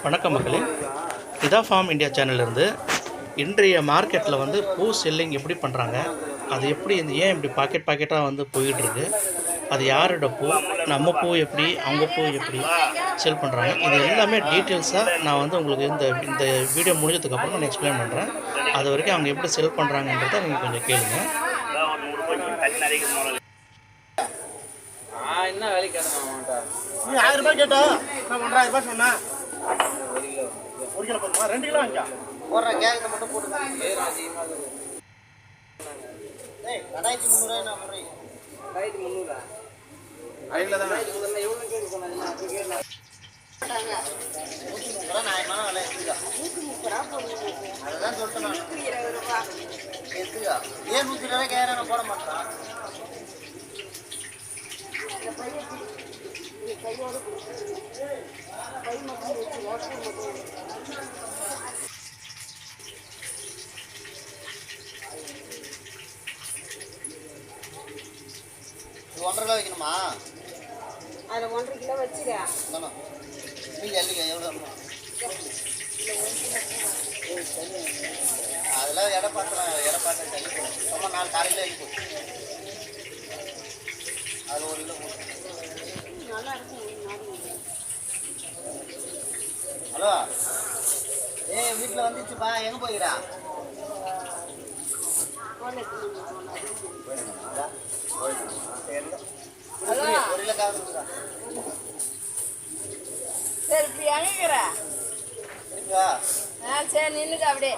வணக்கம் மக்களே, இதா ஃபார்ம் இந்தியா சேனல்லேருந்து இன்றைய மார்க்கெட்டில் வந்து பூ செல்லிங் எப்படி பண்ணுறாங்க, அது எப்படி ஏன் இப்படி பாக்கெட்டாக வந்து போயிட்டுருக்கு, அது யாரோட பூ, நம்ம பூ எப்படி, அவங்க பூ எப்படி செல் பண்ணுறாங்க, இது எல்லாமே டீட்டெயில்ஸாக நான் வந்து உங்களுக்கு இந்த இந்த வீடியோ முடிஞ்சதுக்கப்புறம் நான் எக்ஸ்பிளைன் பண்ணுறேன். அது வரைக்கும் அவங்க எப்படி செல் பண்ணுறாங்கன்றதை நீங்கள் கொஞ்சம் கேளுங்க. என்ன வேலை கேட்டேன் நீ 1000 ரூபாய் கேட்டா நான் 1000 ரூபாய் சொன்னேன். 1 கிலோ போதுமா? 2 கிலோ வாங்கியா போடுற கேரட் மட்டும் போட்டு ஏய் 2300 நான் போறேன் 2300 ஐல தான் எவ்வளவு கேக்கு சொன்னாங்க நான் கேட்கல டாங்க 130 நாயமா வேலை இருக்குடா 130 அதான் சொல்றேன் நான் 120 ரூபாய் எதுக்கு ஏன் 120 ரூபாய் கேரட் நான் போட மாட்டேன் கையோடு கை மட்டும் வச்சு வாட்டர் மட்டும் ஒன்றரை கிலோ வைக்கணுமா? அதில் 1.5 கிலோ வச்சுக்க. நீங்கள் எல்லிங்க எவ்வளோ அதெல்லாம் எடை பார்த்து தள்ளி போடும் சும்மா 4 காலையில் எழுதி போடும் அதில் 1 கிலோ போடும். நல்லா இருக்கும். ஹலோ வீட்டில் வந்துச்சுப்பா எங்கே போகிறா? ஹலோ 1 கிலோ காசு சரி இப்படி எங்கிற இருக்கா? சரி நின்றுக்க அப்படியே.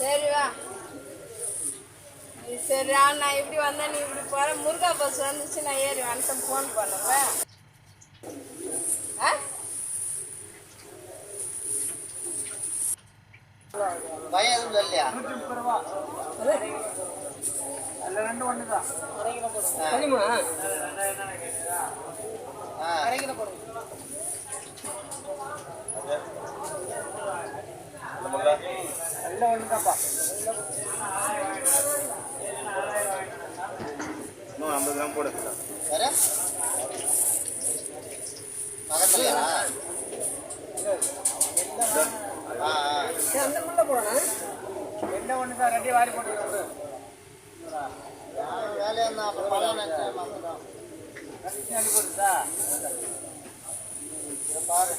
சரி வா சரி நான் இப்படி வந்தேன் நீ இப்படி போகிற முருகா பஸ் வந்துச்சு நான் ஏறி வந்துட்டேன் ஃபோன் பண்ணுறேன். பயம் எதுவும் இல்லையா? 130 ரூபா அல்ல 2 ஒன்று தான். அரை கிலோ போடுங்க. அரை கிலோ போடுங்க. அல்ல ஒன்று தான்ப்பா. இன்னும் 50 கிராம் போடு. வேற பக்கத்துலையா? அந்த முள்ள போடணும். என்ன ஒன்று தான் 2 வாரி போட்டு வேலையாக இருந்தால் அப்புறம் பழம் நினைச்சேன் அள்ளி போட்டுதா பாரு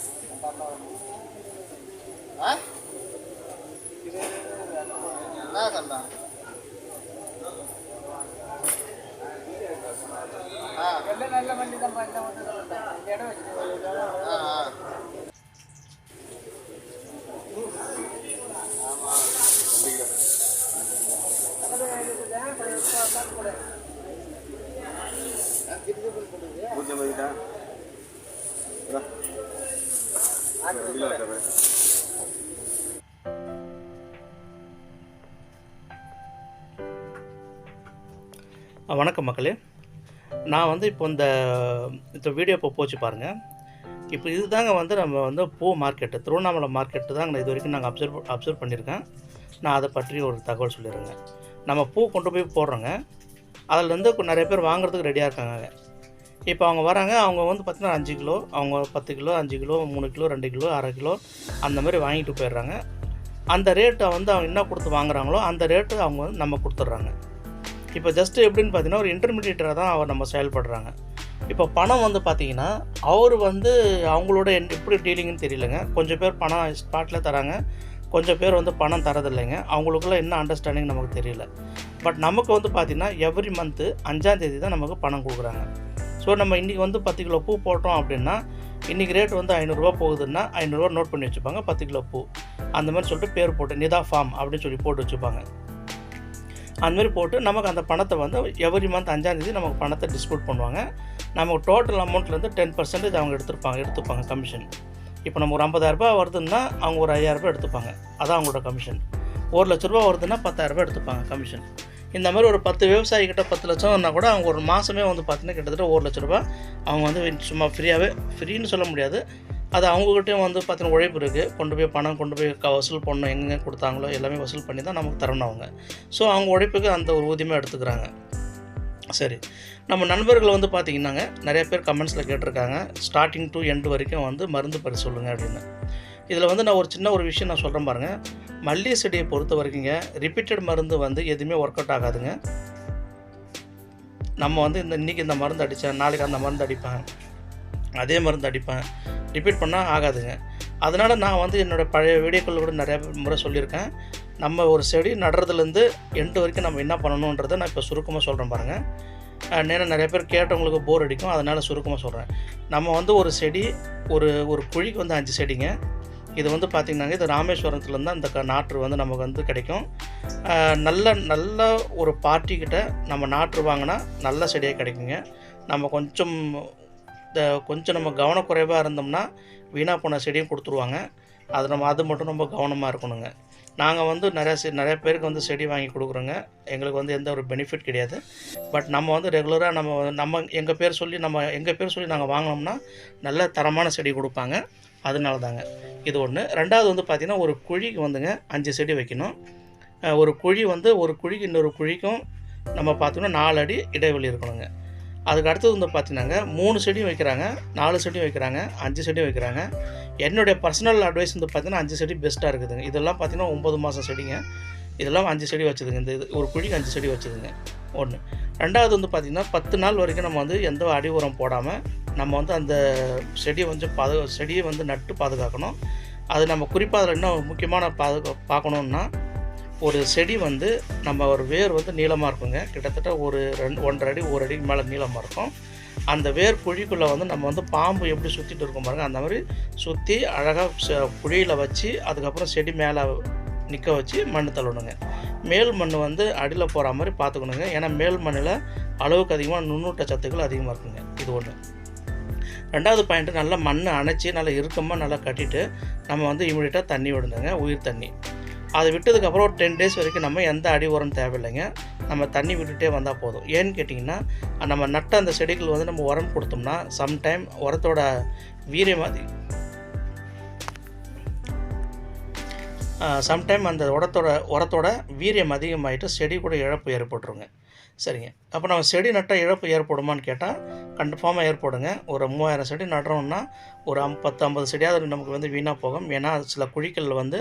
என்ன சொல்கிறான்? எல்லாம் நல்ல வண்டி தான் இந்த ஒன்று தான் இந்த இடம் வச்சு வணக்கம் மக்களே, நான் வந்து இப்போ இந்த வீடியோ இப்போ போச்சு பாருங்கள். இப்போ இதுதாங்க வந்து நம்ம வந்து பூ மார்க்கெட்டு, திருவண்ணாமலை மார்க்கெட்டு தாங்க இது வரைக்கும் நாங்கள் அப்சர்வ் பண்ணியிருக்கேன். நான் அதை பற்றி ஒரு தகவல் சொல்லிடுறேங்க. நம்ம பூ கொண்டு போய் போடுறோங்க, அதிலேருந்து நிறைய பேர் வாங்குறதுக்கு ரெடியாக இருக்காங்க. இப்போ அவங்க வராங்க, அவங்க வந்து பார்த்திங்கன்னா 5 கிலோ, அவங்க 10 கிலோ, 5 கிலோ, 3 கிலோ, 2 கிலோ, அரை கிலோ அந்த மாதிரி வாங்கிட்டு போயிடுறாங்க. அந்த ரேட்டை வந்து அவங்க என்ன கொடுத்து வாங்குறாங்களோ அந்த ரேட்டு அவங்க வந்து நம்ம கொடுத்துட்றாங்க. இப்போ ஜஸ்ட்டு எப்படின்னு பார்த்தீங்கன்னா ஒரு இன்டர்மீடியேட்டராக தான் அவர் நம்ம செயல்படுறாங்க. இப்போ பணம் வந்து பார்த்திங்கன்னா அவர் வந்து அவங்களோட எப்படி டீலிங்னு தெரியலைங்க. கொஞ்சம் பேர் பணம் ஸ்பாட்டில் தராங்க, கொஞ்சம் பேர் வந்து பணம் தரதில்லைங்க. அவங்களுக்குள்ள என்ன அண்டர்ஸ்டாண்டிங் நமக்கு தெரியல. பட் நமக்கு வந்து பார்த்திங்கன்னா எவ்ரி மந்த்து 5ஆம் தேதி தான் நமக்கு பணம் கொடுக்குறாங்க. ஸோ நம்ம இன்றைக்கி வந்து 10 கிலோ பூ போட்டோம் அப்படின்னா இன்றைக்கி ரேட் வந்து 500 ரூபா போகுதுன்னா 500 ரூபா நோட் பண்ணி வச்சுப்பாங்க. 10 கிலோ பூ அந்த மாதிரி சொல்லிட்டு பேர் போட்டு நிதா ஃபார்ம் அப்படின்னு சொல்லி போட்டு வச்சுப்பாங்க. அந்தமாதிரி போட்டு நமக்கு அந்த பணத்தை வந்து எவ்ரி மந்த் 5ஆம் தேதி நமக்கு பணத்தை டிஸ்ட்ரிபியூட் பண்ணுவாங்க. நமக்கு டோட்டல் அமௌண்ட்லேருந்து 10% அவங்க எடுத்துப்பாங்க கமிஷன். இப்போ நம்ம ஒரு 50,000 ரூபா வருதுன்னா அவங்க ஒரு 5,000 ரூபா எடுத்துப்பாங்க, அதான் அவங்களோட கமிஷன். 1 லட்ச ரூபா வருதுன்னா 10,000 ரூபா எடுத்துப்பாங்க கமிஷன். இந்த மாதிரி ஒரு 10 விவசாயிக்கிட்ட 10 லட்சம்னா கூட அவங்க ஒரு மாதமே வந்து பார்த்திங்கன்னா கிட்டத்தட்ட 1 லட்ச ரூபா அவங்க வந்து சும்மா ஃப்ரீன்னு சொல்ல முடியாது, அது அவங்ககிட்டையும் வந்து பார்த்தீங்கன்னா உழைப்பு இருக்குது. கொண்டு போய் பணம் கொண்டு போய் வசூல் பண்ணணும், எங்கே கொடுத்தாங்களோ எல்லாமே வசூல் பண்ணி தான் நமக்கு தரணும் அவங்க. ஸோ அவங்க உழைப்புக்கு அந்த ஒரு ஊதியமாக எடுத்துக்கிறாங்க. சரி, நம்ம நண்பர்கள் வந்து பார்த்திங்கன்னாங்க நிறைய பேர் கமெண்ட்ஸில் கேட்டிருக்காங்க ஸ்டார்டிங் டு எண்டு வரைக்கும் வந்து மருந்து பற்றி சொல்லுங்கள் அப்படின்னு. இதில் வந்து நான் ஒரு சின்ன ஒரு விஷயம் நான் சொல்கிறேன் பாருங்கள். மல்லிகை செடியை பொறுத்த வரைக்குங்க ரிப்பீட்டட் மருந்து வந்து எதுவுமே ஒர்க் அவுட் ஆகாதுங்க. நம்ம வந்து இன்றைக்கி இந்த மருந்து அடித்தேன், நாளைக்கு அந்த மருந்து அடிப்பேன், அதே மருந்து அடிப்பேன், ரிப்பீட் பண்ணால் ஆகாதுங்க. அதனால் நான் வந்து என்னோடய பழைய வீடியோக்கள் கூட நிறையா முறை சொல்லியிருக்கேன். நம்ம ஒரு செடி நடுறதுலேருந்து எண்டு வரைக்கும் நம்ம என்ன பண்ணணுன்றதை நான் இப்போ சுருக்கமாக சொல்கிறேன் பாருங்கள். நேரம் நிறைய பேர் கேட்டவங்களுக்கு போர் அடிக்கும், அதனால் சுருக்கமாக சொல்கிறேன். நம்ம வந்து ஒரு செடி ஒரு குழிக்கு வந்து 5 செடிங்க. இது வந்து பார்த்திங்கன்னாங்க இது ராமேஸ்வரத்துலேருந்து தான் இந்த நாற்று வந்து நமக்கு வந்து கிடைக்கும். நல்ல ஒரு பார்ட்டிக்கிட்ட நம்ம நாற்று வாங்கினா நல்ல செடியாக கிடைக்குங்க. நம்ம கொஞ்சம் நம்ம கவனக்குறைவாக இருந்தோம்னா வீணாக போன செடியும் கொடுத்துருவாங்க. அது மட்டும் ரொம்ப கவனமாக இருக்கணுங்க. நாங்கள் வந்து நிறைய பேருக்கு வந்து செடி வாங்கி கொடுக்குறோங்க. எங்களுக்கு வந்து எந்த ஒரு பெனிஃபிட் கிடையாது. பட் நம்ம வந்து ரெகுலராக நம்ம எங்கள் பேர் சொல்லி நாங்கள் வாங்கினோம்னா நல்ல தரமான செடி கொடுப்பாங்க. அதனால தாங்க இது ஒன்று. ரெண்டாவது வந்து பார்த்திங்கன்னா ஒரு குழிக்கு வந்துங்க 5 செடி வைக்கணும். ஒரு குழிக்கு இன்னொரு குழிக்கும் நம்ம பார்த்தோம்னா 4 அடி இடைவெளி இருக்கணுங்க. அதுக்கு அடுத்தது வந்து பார்த்திங்கன்னாங்க 3 செடியும் வைக்கிறாங்க, 4 செடியும் வைக்கிறாங்க, 5 செடியும் வைக்கிறாங்க. என்னுடைய பர்சனல் அட்வைஸ் வந்து பார்த்திங்கன்னா 5 செடி பெஸ்ட்டாக இருக்குதுங்க. இதெல்லாம் பார்த்திங்கன்னா 9 மாதம் செடிங்க. இதெல்லாம் 5 செடி வச்சுதுங்க. இது ஒரு குழிக்கு 5 செடி வச்சுதுங்க ஒன்று. ரெண்டாவது வந்து பார்த்திங்கன்னா 10 நாள் வரைக்கும் நம்ம வந்து எந்த அடி உரம் போடாமல் நம்ம வந்து அந்த செடியை வந்து நட்டு பாதுகாக்கணும். அது நம்ம குறிப்பாக அதில் இன்னும் முக்கியமான பார்க்கணுன்னா ஒரு செடி வந்து நம்ம ஒரு வேர் வந்து நீளமாக இருக்குங்க. கிட்டத்தட்ட ஒரு 1.5 அடி 1 அடிக்கு மேலே நீளமாக இருக்கும். அந்த வேர் குழிக்குள்ளே வந்து நம்ம வந்து பாம்பு எப்படி சுற்றிட்டு இருக்கும் பாருங்கள், அந்த மாதிரி சுற்றி அழகாக குழியில் வச்சு அதுக்கப்புறம் செடி மேலே நிற்க வச்சு மண் தள்ளணுங்க. மேல் மண் வந்து அடியில் போகிற மாதிரி பார்த்துக்கணுங்க. ஏன்னா மேல் மண்ணில் அளவுக்கு அதிகமாக நுண்ணூட்ட சத்துக்கள் அதிகமாக இருக்குங்க. இது ஒன்று. ரெண்டாவது பாயிண்ட்டு நல்லா மண் அணைச்சி நல்லா இறுக்கமாக நல்லா கட்டிட்டு நம்ம வந்து இமீடியட்டாக தண்ணி விடுங்க, உயிர் தண்ணி. அதை விட்டதுக்கப்புறம் ஒரு 10 டேஸ் வரைக்கும் நம்ம எந்த அடி உரம் தேவையில்லைங்க. நம்ம தண்ணி விட்டுகிட்டே வந்தால் போதும். ஏன்னு கேட்டிங்கன்னா நம்ம நட்ட அந்த செடிகள் வந்து நம்ம உரம் கொடுத்தோம்னா சம்டைம் உரத்தோட வீரியம் அந்த உரத்தோட வீரியம் அதிகமாகிட்டு செடி கூட இழப்பு ஏற்பட்டுருங்க. சரிங்க. அப்போ நம்ம செடி நட்டால் இழப்பு ஏற்படுமான்னு கேட்டால் கன்ஃபார்மாக ஏற்படுங்க. ஒரு 3000 செடி நடுறோம்னா ஒரு 10-50 செடியாவது நமக்கு வந்து வீணாக போகும். ஏன்னா சில குழிகளில் வந்து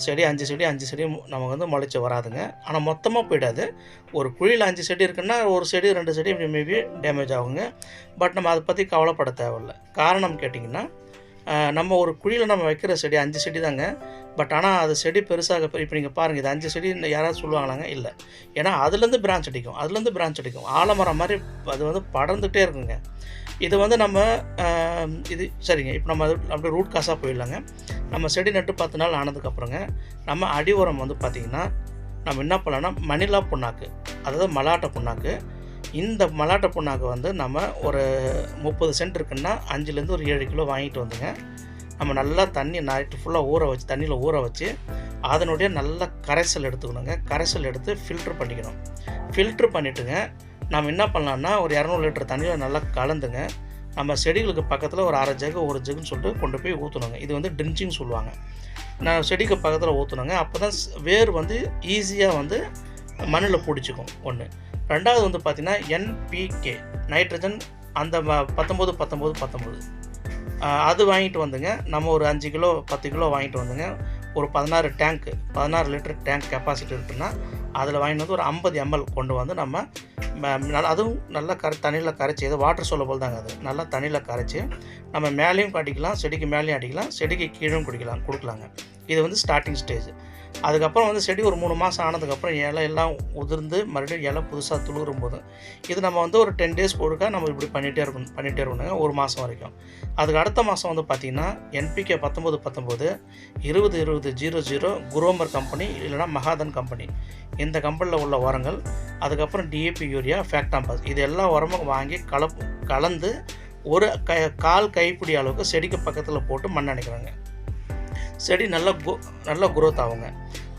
செடி 5 செடி நமக்கு வந்து முளைச்சி வராதுங்க. ஆனால் மொத்தமாக போயிடாது. ஒரு குழியில் 5 செடி இருக்குன்னா ஒரு செடி 2 செடி இப்படி மேபி டேமேஜ் ஆகுங்க. பட் நம்ம அதை பற்றி கவலைப்பட தேவையில்லை. காரணம் கேட்டிங்கன்னா நம்ம ஒரு குழியில் நம்ம வைக்கிற செடி 5 செடி தாங்க. பட் ஆனால் அது செடி பெருசாக இப்போ நீங்கள் பாருங்கள், இது 5 செடி யாராவது சொல்லுவாங்களாங்க? இல்லை. ஏன்னா அதுலேருந்து பிரான்ச் அடிக்கும் ஆலமரம் மாதிரி அது வந்து படர்ந்துகிட்டே இருக்குங்க. இது வந்து நம்ம இது சரிங்க. இப்போ நம்ம அப்படியே ரூட் காசாக போயிடலாங்க. நம்ம செடி நட்டு 10 நாள் ஆனதுக்கப்புறங்க நம்ம அடி உரம் வந்து பார்த்திங்கன்னா நம்ம என்ன பண்ணலாம்னா மணிலா புண்ணாக்கு, அதாவது மலாட்டை புண்ணாக்கு. இந்த மலாட்டை புண்ணாக்கு வந்து நம்ம ஒரு 30 சென்ட் இருக்குன்னா 5லேருந்து ஒரு 7 கிலோ வாங்கிட்டு வந்துங்க. நம்ம நல்லா தண்ணி நைட்டு ஃபுல்லாக தண்ணியில் ஊற வச்சு அதனுடைய நல்ல கரைசல் எடுத்துக்கணுங்க. கரைசல் எடுத்து ஃபில்ட்ரு பண்ணிவிட்டுங்க நம்ம என்ன பண்ணலான்னா ஒரு 200 லிட்டர் தண்ணியில் நல்லா கலந்துங்க நம்ம செடிகளுக்கு பக்கத்தில் ஒரு 1/2 ஜக்கு 1 ஜக்குன்னு சொல்லிட்டு கொண்டு போய் ஊற்றணுங்க. இது வந்து ட்ரின்ச்சிங் சொல்லுவாங்க. நான் செடிக்கு பக்கத்தில் ஊற்றணுங்க. அப்போ தான் வேர் வந்து ஈஸியாக வந்து மண்ணில் பிடிச்சிக்கும் ஒன்று. ரெண்டாவது வந்து பார்த்திங்கன்னா NPK நைட்ரஜன் அந்த 19 அது வாங்கிட்டு வந்துங்க. நம்ம ஒரு 5 கிலோ 10 கிலோ வாங்கிட்டு வந்துங்க. ஒரு 16 லிட்டர் டேங்க் கெப்பாசிட்டி இருக்குன்னா அதில் வாங்கிட்டு வந்து ஒரு 50 ml கொண்டு வந்து நம்ம அதுவும் நல்லா தண்ணியில் கரைச்சி, இது வாட்டர் சோலபிள் தாங்க. அது நல்லா தண்ணியில் கரைச்சி நம்ம மேலேயும் அடிக்கலாம், செடிக்கு மேலேயும் அடிக்கலாம், செடிக்கு கீழும் கொடுக்கலாங்க. இது வந்து ஸ்டார்டிங் ஸ்டேஜ். அதுக்கப்புறம் வந்து செடி ஒரு 3 மாதம் ஆனதுக்கப்புறம் இலை எல்லாம் உதிர்ந்து மறுபடியும் இலை புதுசாக துளுரும் போது இது நம்ம வந்து ஒரு 10 டேஸ் கொடுக்க நம்ம இப்படி பண்ணிகிட்டே இருக்கணுங்க 1 மாதம் வரைக்கும். அதுக்கு அடுத்த மாதம் வந்து பார்த்திங்கன்னா NPK 19 20 குரோமர் கம்பெனி இல்லைனா மகாதன் கம்பெனி, இந்த கம்பெனியில் உள்ள உரங்கள். அதுக்கப்புறம் DAP யூரியா ஃபேக்டாம்பஸ், இது எல்லா உரமும் வாங்கி கலந்து ஒரு கால் கைப்பிடி அளவுக்கு செடிக்கு பக்கத்தில் போட்டு மண் அணைக்கிறாங்க. செடி நல்லா குரோத் ஆகுங்க.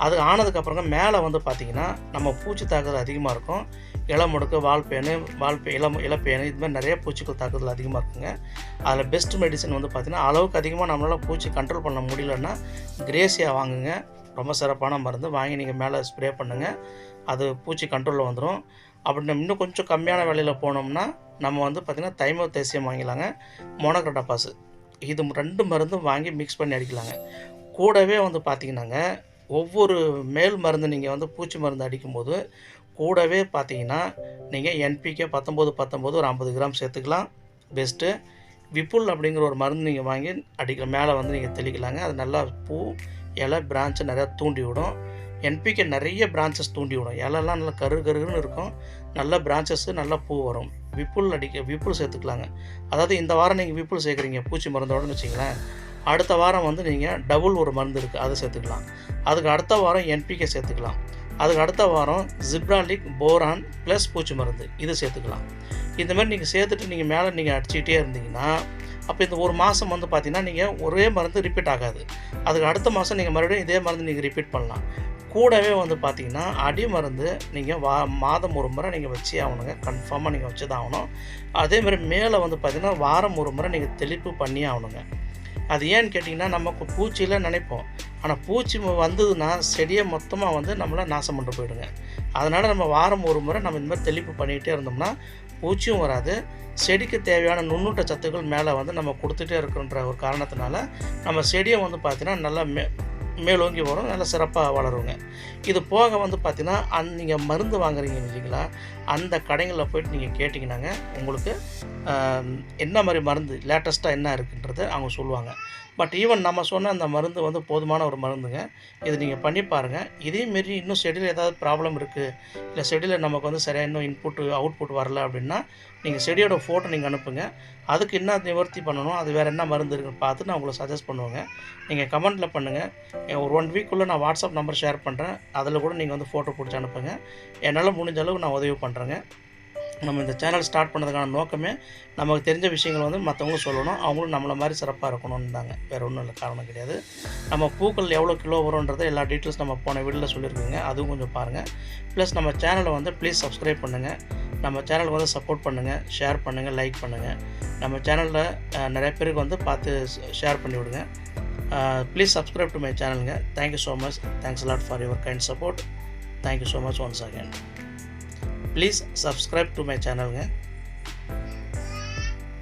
அது ஆனதுக்கப்புறங்க மேலே வந்து பார்த்திங்கன்னா நம்ம பூச்சி தாக்குதல் அதிகமாக இருக்கும். இளமுடுக்கு, இலப்பேனு இது மாதிரி நிறைய பூச்சிகள் தாக்குதல் அதிகமாக இருக்குங்க. அதில் பெஸ்ட் மெடிசன் வந்து பார்த்திங்கன்னா அளவுக்கு அதிகமாக நம்மளால் பூச்சி கண்ட்ரோல் பண்ண முடியலன்னா கிரேசியா வாங்குங்க. ரொம்ப சிறப்பான மருந்து வாங்கி நீங்கள் மேலே ஸ்ப்ரே பண்ணுங்கள். அது பூச்சி கண்ட்ரோலில் வந்துடும். அப்படி நம்ம இன்னும் கொஞ்சம் கம்மியான விலையில் போனோம்னா நம்ம வந்து பார்த்திங்கன்னா தைமோத்தேசியம் வாங்கிக்கலாங்க, மோனோக்ரோட்டோபாஸ். இது 2 மருந்தும் வாங்கி மிக்ஸ் பண்ணி அடிக்கலாங்க. கூடவே வந்து பார்த்திங்கன்னாங்க ஒவ்வொரு மேல் மருந்து நீங்கள் வந்து பூச்சி மருந்து அடிக்கும்போது கூடவே பார்த்தீங்கன்னா நீங்கள் NPK 19 ஒரு 50 கிராம் சேர்த்துக்கலாம், பெஸ்ட்டு. விப்புல் அப்படிங்கிற ஒரு மருந்து நீங்கள் வாங்கி அடிக்கலாம், மேலே வந்து நீங்கள் தெளிக்கலாங்க. அது நல்லா பூ இலை பிரான்ச்சை நிறையா தூண்டி விடும். NPK நிறைய பிரான்ச்சஸ் தூண்டி விடும், இலைலாம் நல்லா கருன்னு இருக்கும், நல்ல பிரான்ச்சஸ்ஸு நல்லா பூ வரும். விப்புல் சேர்த்துக்கலாங்க. அதாவது இந்த வாரம் நீங்கள் விப்புல் சேர்க்குறீங்க பூச்சி மருந்தோடன்னு வச்சிங்களேன், அடுத்த வாரம் வந்து நீங்கள் டபுள் ஒரு மருந்து இருக்குது அதை சேர்த்துக்கலாம். அதுக்கு அடுத்த வாரம் NPK சேர்த்துக்கலாம். அதுக்கு அடுத்த வாரம் ஜிப்ராலிக், போரான் ப்ளஸ் பூச்சி மருந்து இது சேர்த்துக்கலாம். இந்த மாதிரி நீங்கள் சேர்த்துட்டு நீங்கள் மேலே நீங்கள் அடிச்சுக்கிட்டே இருந்தீங்கன்னா அப்போ இந்த ஒரு மாதம் வந்து பார்த்திங்கன்னா நீங்கள் ஒரே மருந்து ரிப்பீட் ஆகாது. அதுக்கு அடுத்த மாதம் நீங்கள் மறுபடியும் இதே மருந்து நீங்கள் ரிப்பீட் பண்ணலாம். கூடவே வந்து பார்த்திங்கன்னா அடி மருந்து நீங்கள் மாதம் ஒரு முறை நீங்கள் வச்சே ஆகணுங்க, கன்ஃபார்மாக நீங்கள் வச்சு தான் ஆகணும். அதேமாதிரி மேலே வந்து பார்த்திங்கன்னா வாரம் ஒரு முறை நீங்கள் தெளிப்பு பண்ணியே ஆகணுங்க. அது ஏன்னு கேட்டிங்கன்னா நமக்கு பூச்சியில் நினைப்போம், ஆனால் பூச்சி வந்ததுன்னா செடியை மொத்தமாக வந்து நம்மளை நாசம் பண்ணிட்டு போயிடுங்க. அதனால் நம்ம வாரம் ஒரு முறை நம்ம இந்த மாதிரி தெளிப்பு பண்ணிக்கிட்டே இருந்தோம்னா பூச்சியும் வராது, செடிக்கு தேவையான நுண்ணூட்ட சத்துக்கள் மேலே வந்து நம்ம கொடுத்துட்டே இருக்குன்ற ஒரு காரணத்தினால நம்ம செடியை வந்து பார்த்திங்கன்னா நல்லா மேலோங்கி வரும், நல்லா சிறப்பாக வளருங்க. இது போக வந்து பார்த்திங்கன்னா நீங்கள் மருந்து வாங்குறீங்க இல்லைங்களா, அந்த கடைகளில் போய்ட்டு நீங்கள் கேட்டிங்கன்னாங்க உங்களுக்கு என்ன மாதிரி மருந்து லேட்டஸ்ட்டாக என்ன இருக்குன்றது அவங்க சொல்லுவாங்க. பட் ஈவன் நம்ம சொன்ன அந்த மருந்து வந்து போதுமான ஒரு மருந்துங்க. இது நீங்கள் பண்ணி பாருங்கள். இதேமாரி இன்னும் செடியில் ஏதாவது ப்ராப்ளம் இருக்குது, இல்லை செடியில் நமக்கு வந்து சரியாக இன்னும் அவுட்புட் வரல அப்படின்னா நீங்கள் செடியோட ஃபோட்டோ நீங்கள் அனுப்புங்க. அதுக்கு என்ன நிவர்த்தி பண்ணணும், அது வேறு என்ன மருந்து இருக்குன்னு பார்த்து நான் உங்களுக்கு சஜஸ்ட் பண்ணுவேங்க. நீங்கள் கமெண்ட்டில் பண்ணுங்கள். ஒரு 1 வீக்குள்ளே நான் வாட்ஸ்அப் நம்பர் ஷேர் பண்ணுறேன், அதில் கூட நீங்கள் வந்து ஃபோட்டோ பிடிச்சி அனுப்புங்க. என்னால் முடிஞ்ச அளவுக்கு நான் உதவி பண்ணுறேங்க. நம்ம இந்த சேனல் ஸ்டார்ட் பண்ணதுக்கான நோக்கமே நமக்கு தெரிஞ்ச விஷயங்கள் வந்து மற்றவங்களும் சொல்லணும், அவங்களும் நம்மளை மாதிரி சிறப்பாக இருக்கணும்னு தாங்க, வேறு ஒன்றும் இல்லை, காரணம் கிடையாது. நம்ம பூக்கள் எவ்வளோ கிலோ வரும்ன்றது எல்லா டீட்டெயில்ஸ் நம்ம போன வீடியோவில் சொல்லியிருக்கோங்க, அதுவும் கொஞ்சம் பாருங்கள். ப்ளஸ் நம்ம சேனலை வந்து ப்ளீஸ் சப்ஸ்கிரைப் பண்ணுங்கள், நம்ம சேனலுக்கு வந்து சப்போர்ட் பண்ணுங்கள், ஷேர் பண்ணுங்கள், லைக் பண்ணுங்கள். நம்ம சேனலில் நிறைய பேருக்கு வந்து பார்த்து ஷேர் பண்ணி விடுங்க. ப்ளீஸ் சப்ஸ்கிரைப் டு மை சேனலுங்க. Thank you so much. Thanks a lot for your kind support. Thank you so much once again. Please subscribe to my channel.